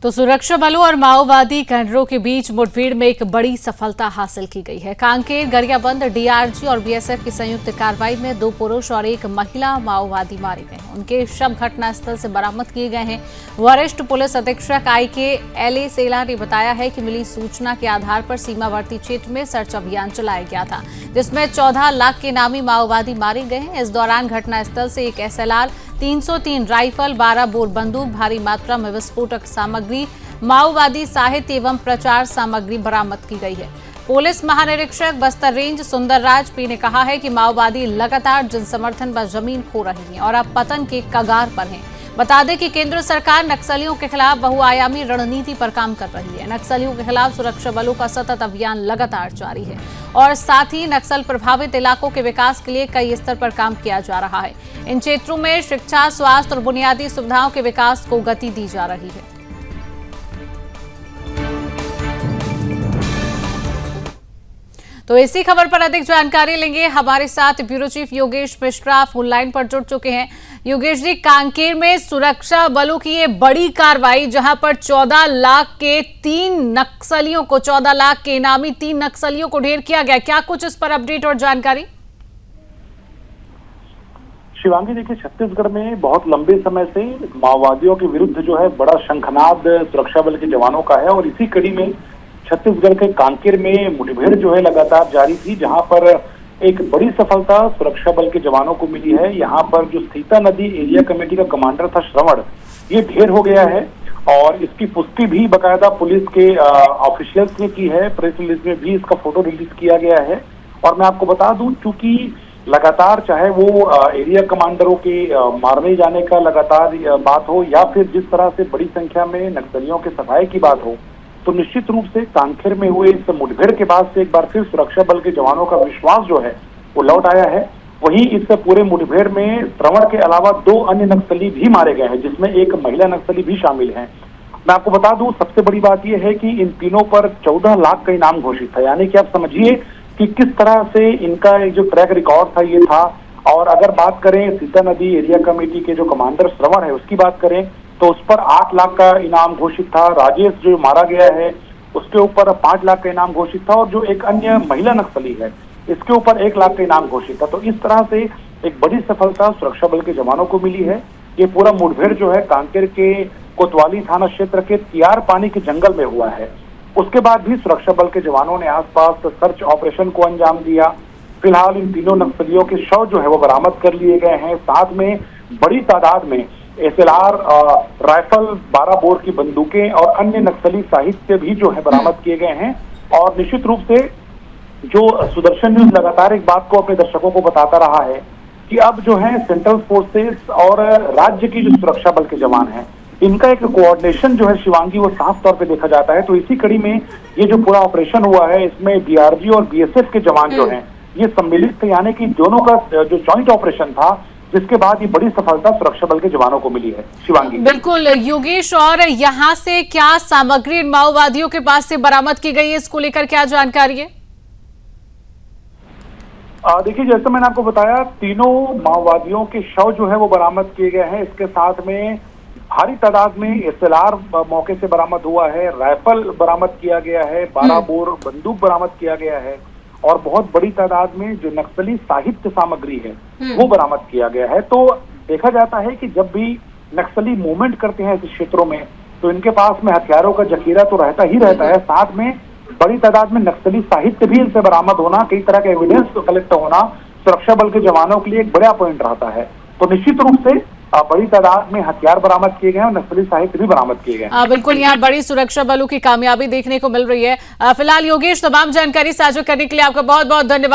तो सुरक्षा बलों और माओवादी कैडरों के बीच मुठभेड़ में एक बड़ी सफलता हासिल की गई है। कांकेर गरियाबंद डीआरजी और बीएसएफ की संयुक्त कार्रवाई में 2 पुरुष और 1 महिला माओवादी मारे गए हैं। उनके शव घटनास्थल से बरामद किए गए हैं। वरिष्ठ पुलिस अधीक्षक IK LA सेला ने बताया है कि मिली सूचना के आधार पर सीमावर्ती क्षेत्र में सर्च अभियान चलाया गया था, जिसमें 14 लाख के नामी माओवादी मारे गए हैं। इस दौरान घटनास्थल से एक SLR 303 राइफल, 12 बोर बंदूक, भारी मात्रा में विस्फोटक सामग्री, माओवादी साहित्य एवं प्रचार सामग्री बरामद की गई है। पुलिस महानिरीक्षक बस्तर रेंज सुंदरराज P ने कहा है कि माओवादी लगातार जनसमर्थन व जमीन खो रही हैं और अब पतन के कगार पर हैं। बता दें कि केंद्र सरकार नक्सलियों के खिलाफ बहुआयामी रणनीति पर काम कर रही है। नक्सलियों के खिलाफ सुरक्षा बलों का सतत अभियान लगातार जारी है और साथ ही नक्सल प्रभावित इलाकों के विकास के लिए कई स्तर पर काम किया जा रहा है। इन क्षेत्रों में शिक्षा, स्वास्थ्य और बुनियादी सुविधाओं के विकास को गति दी जा रही है। तो इसी खबर पर अधिक जानकारी लेंगे। हमारे साथ bureau chief Yogesh Mishra phone line पर जुड़ चुके हैं। योगेश जी, कांकेर में सुरक्षा बलों की ये बड़ी कार्रवाई, जहां पर 14 लाख के 3 नक्सलियों को 14 लाख के इनामी 3 नक्सलियों को ढेर किया गया, क्या कुछ इस पर अपडेट और जानकारी? शिवांगी, देखिए, छत्तीसगढ़ में बहुत लंबे समय से माओवादियों के विरुद्ध जो है बड़ा शंखनाद सुरक्षा बल के जवानों का है और इसी कड़ी में छत्तीसगढ़ के कांकेर में मुठभेड़ जो है लगातार जारी थी, जहां पर एक बड़ी सफलता सुरक्षा बल के जवानों को मिली है। यहाँ पर जो सीता नदी एरिया कमेटी का कमांडर था श्रवण, ये ढेर हो गया है और इसकी पुष्टि भी बकायदा पुलिस के ऑफिशियल्स ने की है। प्रेस रिलीज में भी इसका फोटो रिलीज किया गया है। और मैं आपको बता दूं, चूंकि लगातार चाहे वो एरिया कमांडरों के मारने जाने का लगातार बात हो या फिर जिस तरह से बड़ी संख्या में नक्सलियों के सफाई की बात हो, तो निश्चित रूप से कांकेर में हुए इस मुठभेड़ के बाद से एक बार फिर सुरक्षा बल के जवानों का विश्वास जो है वो लौट आया है। वहीं इस पूरे मुठभेड़ में श्रवण के अलावा 2 अन्य नक्सली भी मारे गए हैं, जिसमें एक महिला नक्सली भी शामिल है। मैं आपको बता दूं, सबसे बड़ी बात यह है कि इन तीनों पर 14 लाख का इनाम घोषित था। यानी कि आप समझिए कि किस तरह से इनका एक जो ट्रैक रिकॉर्ड था ये था। और अगर बात करें सीता नदी एरिया कमेटी के जो कमांडर श्रवण है उसकी बात करें तो उस पर 8 लाख का इनाम घोषित था। राजेश जो मारा गया है उसके ऊपर 5 लाख का इनाम घोषित था और जो एक अन्य महिला नक्सली है इसके ऊपर 1 लाख का इनाम घोषित था। तो इस तरह से एक बड़ी सफलता सुरक्षा बल के जवानों को मिली है। ये पूरा मुठभेड़ जो है कांकेर के कोतवाली थाना क्षेत्र के तियार पानी के जंगल में हुआ है। उसके बाद भी सुरक्षा बल के जवानों ने आसपास सर्च ऑपरेशन को अंजाम दिया। फिलहाल इन तीनों नक्सलियों के शव जो है वो बरामद कर लिए गए हैं। साथ में बड़ी तादाद में SLR राइफल, 12 बोर की बंदूकें और अन्य नक्सली साहित्य भी जो है बरामद किए गए हैं। और निश्चित रूप से जो सुदर्शन न्यूज लगातार एक बात को अपने दर्शकों को बताता रहा है कि अब जो है सेंट्रल फोर्सेस और राज्य की जो सुरक्षा बल के जवान हैं, इनका एक कोऑर्डिनेशन जो है शिवांगी वो साफ तौर पे देखा जाता है। तो इसी कड़ी में ये जो पूरा ऑपरेशन हुआ है इसमें DRG और BSF के जवान जो हैं ये सम्मिलित थे। यानी कि दोनों का जो जॉइंट ऑपरेशन था, जिसके बाद ये बड़ी सफलता सुरक्षा बल के जवानों को मिली है। शिवांगी, बिल्कुल योगेश, और यहाँ से क्या सामग्री इन माओवादियों के पास से बरामद की गई है, इसको लेकर क्या जानकारी है? देखिए, जैसे मैंने आपको बताया, तीनों माओवादियों के शव जो है वो बरामद किए गए हैं। इसके साथ में भारी तादाद में SLR मौके से बरामद हुआ है, राइफल बरामद किया गया है, 12 बोर बंदूक बरामद किया गया है और बहुत बड़ी तादाद में जो नक्सली साहित्य सामग्री है वो बरामद किया गया है। तो देखा जाता है कि जब भी नक्सली मूवमेंट करते हैं इस क्षेत्रों में तो इनके पास में हथियारों का जखीरा तो रहता ही रहता है, साथ में बड़ी तादाद में नक्सली साहित्य भी इनसे बरामद होना, कई तरह के एविडेंस कलेक्ट होना सुरक्षा बल के जवानों के लिए एक बड़ा पॉइंट रहता है। तो निश्चित रूप से बड़ी तादाद में हथियार बरामद किए गए हैं और नक्सली साहित्य भी बरामद किए गए। बिल्कुल, यहाँ बड़ी सुरक्षा बलों की कामयाबी देखने को मिल रही है। फिलहाल योगेश, तमाम जानकारी साझा करने के लिए आपका बहुत बहुत धन्यवाद।